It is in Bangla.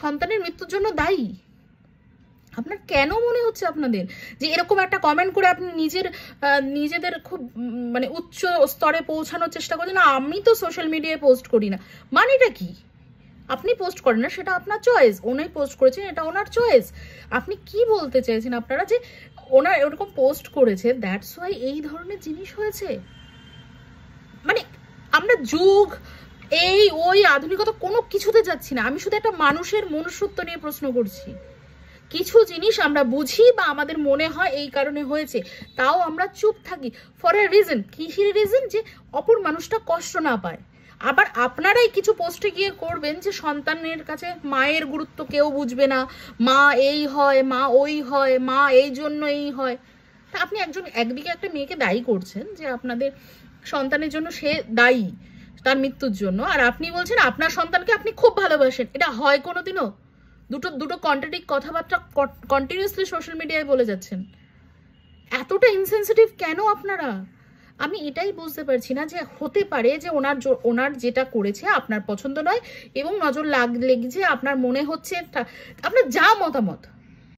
সন্তানের মৃত্যুর জন্য দায়ী? আপনার কেন মনে হচ্ছে আপনাদের যে এরকম একটা কমেন্ট করে আপনি নিজেদের খুব মানে উচ্চ স্তরে পৌঁছানোর চেষ্টা করছেন? না, আমি তো সোশ্যাল মিডিয়ায় পোস্ট করি না, মানেটা কি? আপনি পোস্ট করেন না, সেটা আপনার চয়েস। ওনাই পোস্ট করেছেন, এটা ওনার চয়েস। আপনি কি বলতে চাইছেন আপনারা যে ওনার এরকম পোস্ট করেছে দ্যাটস ওয়াই এই ধরনের জিনিস হয়েছে? মানে আমরা যুগ এই ওই আধুনিকতা কোনো কিছুতে যাচ্ছি না, আমি শুধু একটা মানুষের মনুষ্যত্ব নিয়ে প্রশ্ন করছি। কিছু জিনিস আমরা বুঝি বা আমাদের মনে হয় এই কারণে হয়েছে, তাও আমরা চুপ থাকি ফর এ রিজন। কিসের রিজন? যে অপর মানুষটা কষ্ট না পায়। আবার আপনারাই কিছু পোস্টে গিয়ে করবেন যে সন্তানের কাছে মায়ের গুরুত্ব কেউ বুঝবে না, মা এই হয়, মা ওই হয়, মা এই জন্য এই হয়। তা আপনি একদিকে একটা মেয়েকে দায়ী করছেন যে আপনাদের সন্তানের জন্য সে দায়ী তার মৃত্যুর জন্য, আর আপনি বলছেন আপনার সন্তানকে আপনি খুব ভালোবাসেন। এটা হয় কোনোদিনও? দুটো কন্ট্রাডিক্ট কথাবার্তা কন্টিনিউয়াসলি সোশ্যাল মিডিয়ায় বলে যাচ্ছেন। এতটা ইনসেনসিটিভ কেন আপনারা? আমি এটাই বুঝতে পারছি না যে হতে পারে যে ওনার যেটা করেছে আপনার পছন্দ নয় এবং নজর লেগেছে, আপনার মনে হচ্ছে আপনার যা মতামত